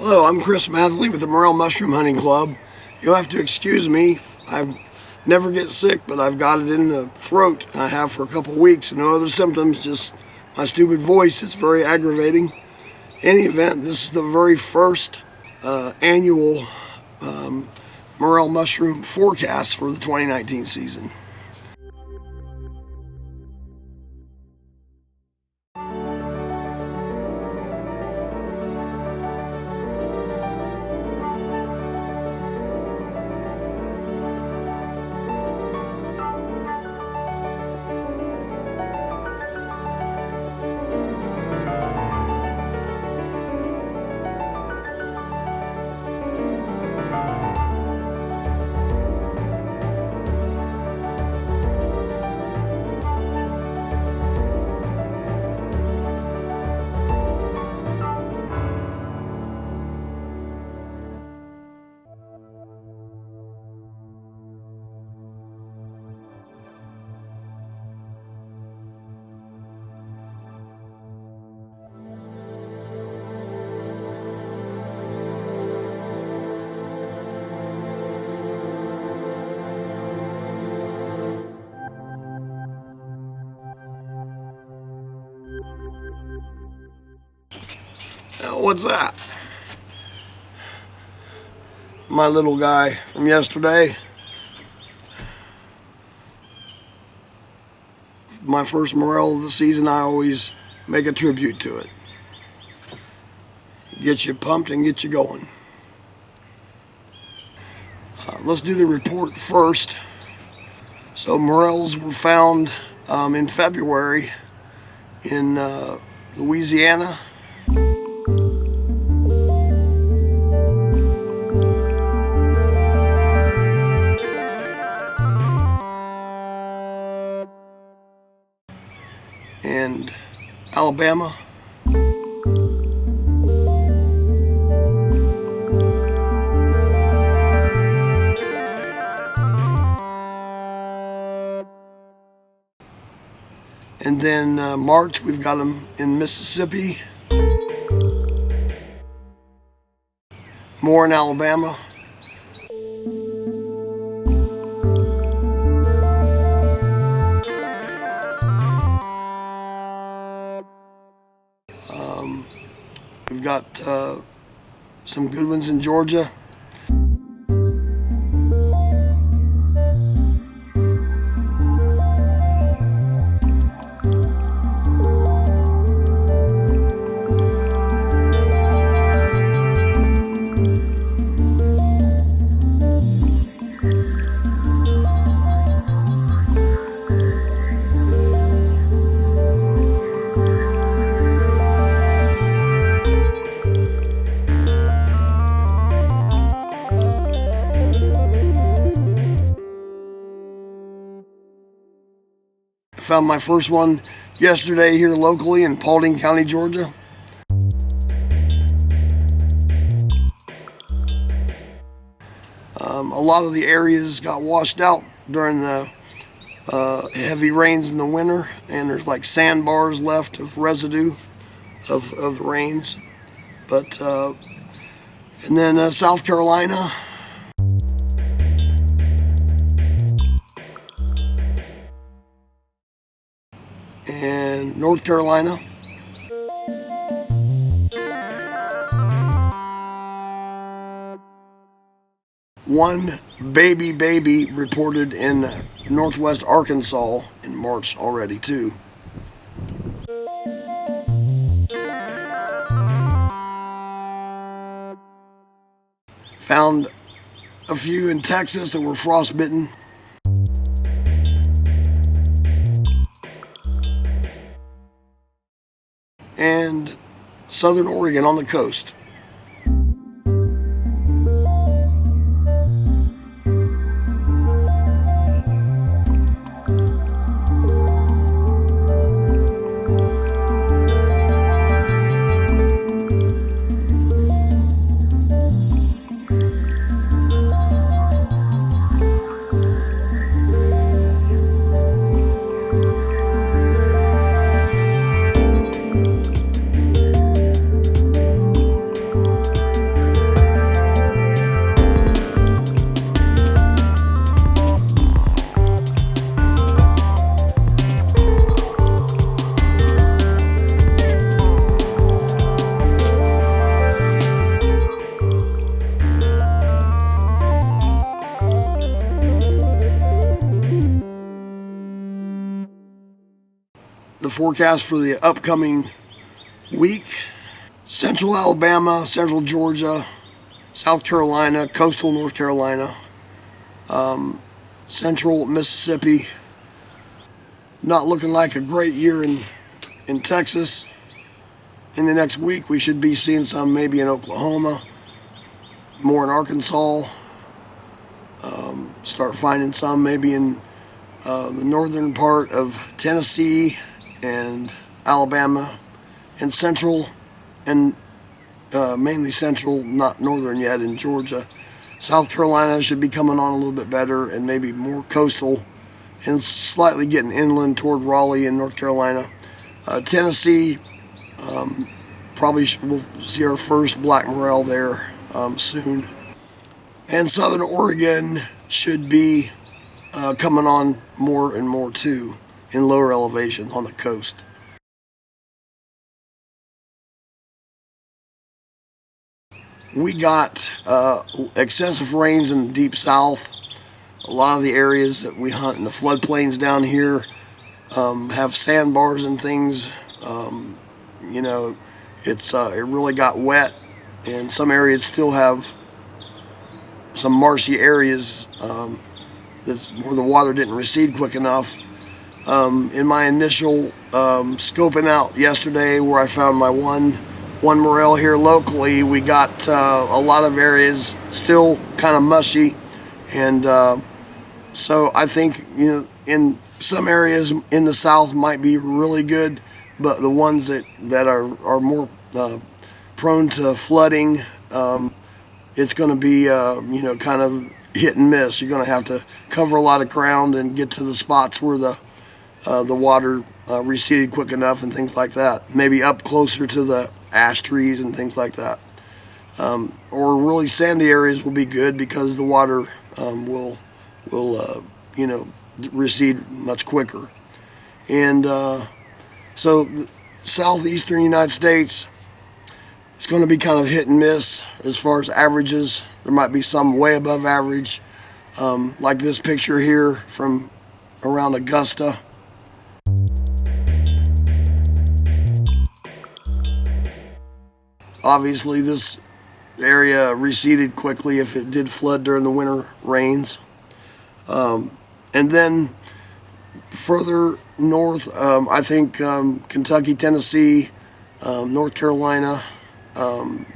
Hello, I'm Chris Matherly with the Morel Mushroom Hunting Club. You'll have to excuse me. I never get sick, but I've got it in the throat. I have for a couple of weeks. No other symptoms, just my stupid voice. It's very aggravating. In any event, this is the very first annual Morel Mushroom Forecast for the 2019 season. Now, what's that? My little guy from yesterday. My first morel of the season, I always make a tribute to it. Get you pumped and get you going. Let's do the report first. So morels were found in February in Louisiana. And Alabama. And then March, we've got them in Mississippi, more in Alabama, we've got some good ones in Georgia. I found my first one yesterday here locally in Paulding County, Georgia. A lot of the areas got washed out during the heavy rains in the winter, and there's like sandbars left of residue of the rains. But and then South Carolina. And North Carolina. One baby reported in northwest Arkansas in March already too. Found a few in Texas that were frostbitten. And southern Oregon on the coast. forecast for the upcoming week. Central Alabama, central Georgia, South Carolina, coastal North Carolina, central Mississippi. Not looking like a great year in Texas. In the next week, we should be seeing some maybe in Oklahoma, more in Arkansas. Start finding some maybe in the northern part of Tennessee and Alabama, and central and mainly central, not northern yet, in Georgia. South Carolina should be coming on a little bit better, and maybe more coastal and slightly getting inland toward Raleigh and North Carolina. Tennessee, probably we'll see our first black morel there soon. And southern Oregon should be coming on more and more too in lower elevations on the coast. We got excessive rains in the deep south. A lot of the areas that we hunt in the floodplains down here have sandbars and things. It really got wet, and some areas still have some marshy areas where the water didn't recede quick enough. In my initial scoping out yesterday, where I found my one morel here locally, we got a lot of areas still kind of mushy, and so I think in some areas in the south might be really good, but the ones that are more prone to flooding, it's going to be kind of hit and miss. You're going to have to cover a lot of ground and get to the spots where the water receded quick enough and things like that. Maybe up closer to the ash trees and things like that. Or really sandy areas will be good because the water will recede much quicker. And so the southeastern United States, it's going to be kind of hit and miss as far as averages. There might be some way above average, like this picture here from around Augusta. Obviously, this area receded quickly if it did flood during the winter rains. And then further north, I think Kentucky, Tennessee, North Carolina,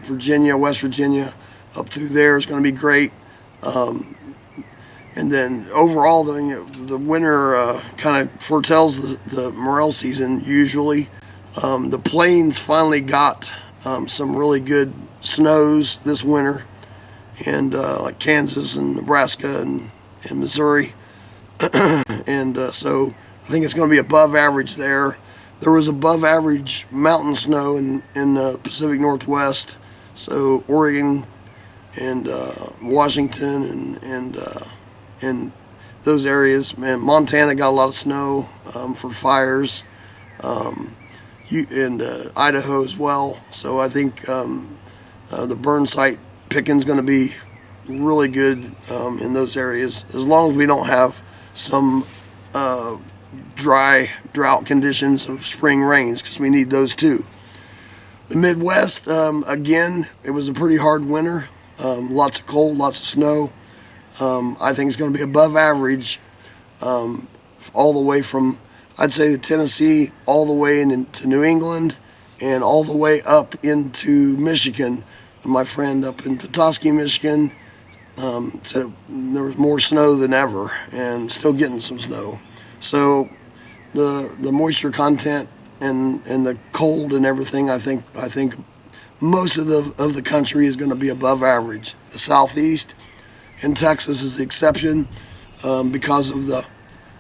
Virginia, West Virginia, up through there is going to be great. And then overall, the winter kind of foretells the morel season usually. The plains finally got some really good snows this winter, and like Kansas and Nebraska and Missouri. And so I think it's going to be above average there. There was above average mountain snow in the Pacific Northwest, so Oregon and Washington and those areas. Man, Montana got a lot of snow for fires, and Idaho as well. So I think the burn site picking is going to be really good in those areas, as long as we don't have some drought conditions of spring rains, because we need those too. The Midwest, again, it was a pretty hard winter. Lots of cold, lots of snow. I think it's going to be above average all the way from, I'd say, Tennessee all the way into New England and all the way up into Michigan. My friend up in Petoskey, Michigan, said there was more snow than ever, and still getting some snow. So the moisture content and the cold and everything, I think most of the country is going to be above average. The Southeast and Texas is the exception because of the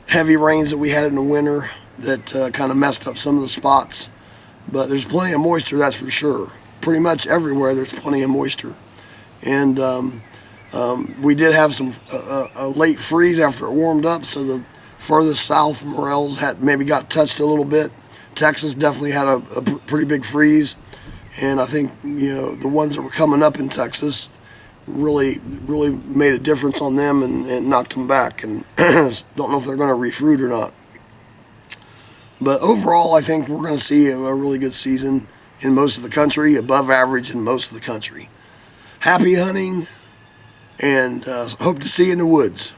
heavy rains that we had in the winter that kind of messed up some of the spots. But there's plenty of moisture, that's for sure. Pretty much everywhere there's plenty of moisture. And we did have some a late freeze after it warmed up, so the furthest south morels had maybe got touched a little bit. Texas definitely had a pretty big freeze, and I think the ones that were coming up in Texas really made a difference on them and knocked them back, and don't know if they're going to refruit or not. But overall, I think we're going to see a really good season in most of the country, above average in most of the country. Happy hunting, and hope to see you in the woods.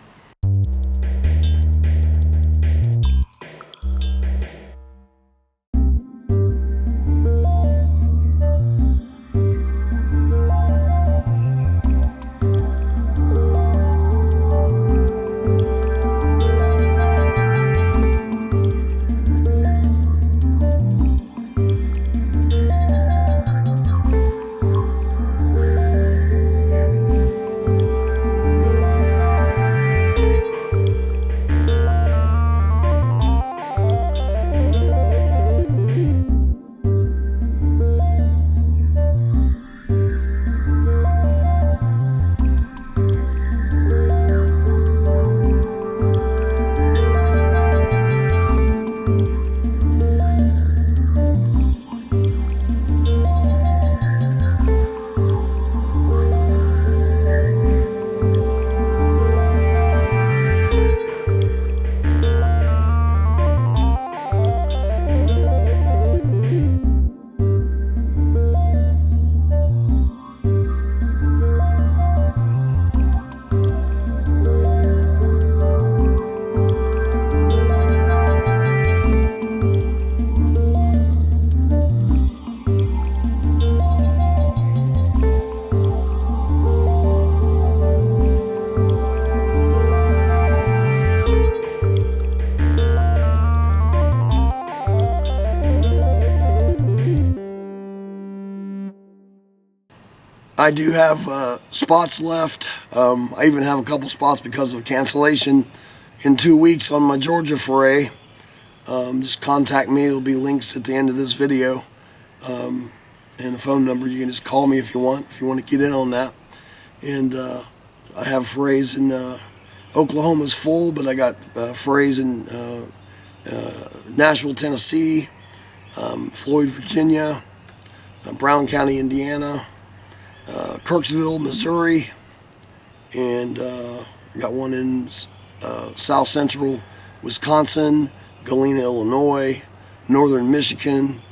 I do have spots left. I even have a couple spots because of cancellation in 2 weeks on my Georgia foray. Just contact me. There'll be links at the end of this video, and a phone number. You can just call me if you want to get in on that. And I have forays in Oklahoma's full, but I got forays in Nashville, Tennessee, Floyd, Virginia, Brown County, Indiana, Kirksville, Missouri, and got one in South Central Wisconsin, Galena, Illinois, Northern Michigan,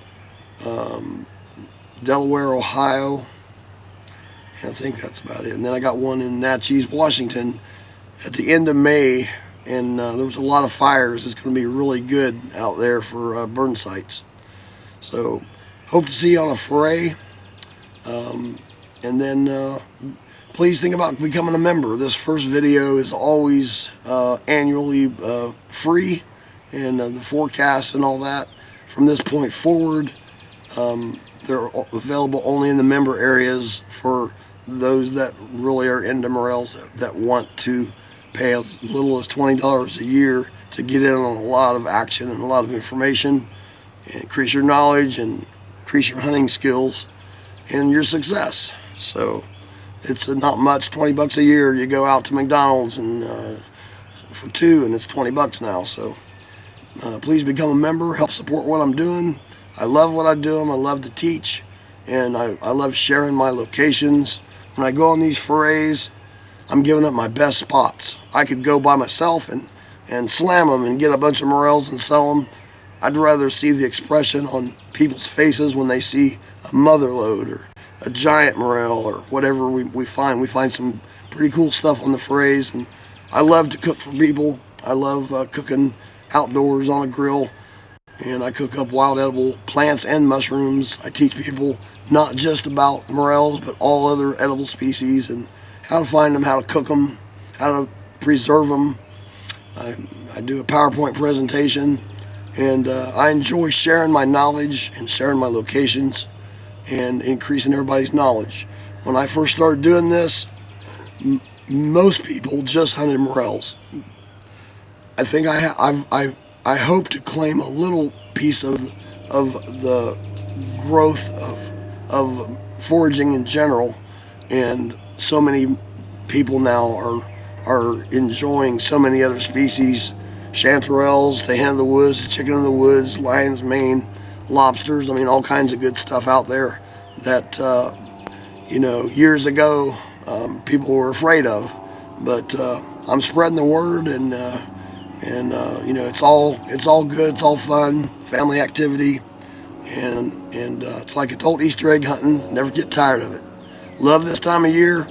Delaware, Ohio, and I think that's about it. And then I got one in Natchez, Washington at the end of May, and there was a lot of fires. It's going to be really good out there for burn sites. So hope to see you on a foray. And then please think about becoming a member. This first video is always annually free, and the forecasts and all that from this point forward, they're available only in the member areas for those that really are into morels, that want to pay as little as $20 a year to get in on a lot of action and a lot of information, and increase your knowledge and increase your hunting skills and your success. So it's not much, 20 bucks a year. You go out to McDonald's and for two, and it's 20 bucks now. So please become a member, help support what I'm doing. I love what I do. I love to teach, and I love sharing my locations. When I go on these forays, I'm giving up my best spots. I could go by myself and slam them and get a bunch of morels and sell them. I'd rather see the expression on people's faces when they see a mother lode or a giant morel or whatever we find. We find some pretty cool stuff on the forays, and I love to cook for people. I love cooking outdoors on a grill, and I cook up wild edible plants and mushrooms. I teach people not just about morels, but all other edible species, and how to find them, how to cook them, how to preserve them. I do a PowerPoint presentation, and I enjoy sharing my knowledge and sharing my locations and increasing everybody's knowledge. When I first started doing this, most people just hunted morels. I think I hope to claim a little piece of the growth of foraging in general, and so many people now are enjoying so many other species: chanterelles, the hen of the woods, the chicken of the woods, lion's mane, lobsters. I mean, all kinds of good stuff out there that years ago people were afraid of. But I'm spreading the word, and And it's all good. It's all fun, family activity, and it's like adult Easter egg hunting. Never get tired of it. Love this time of year,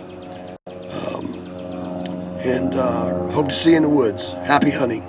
and hope to see you in the woods. Happy hunting.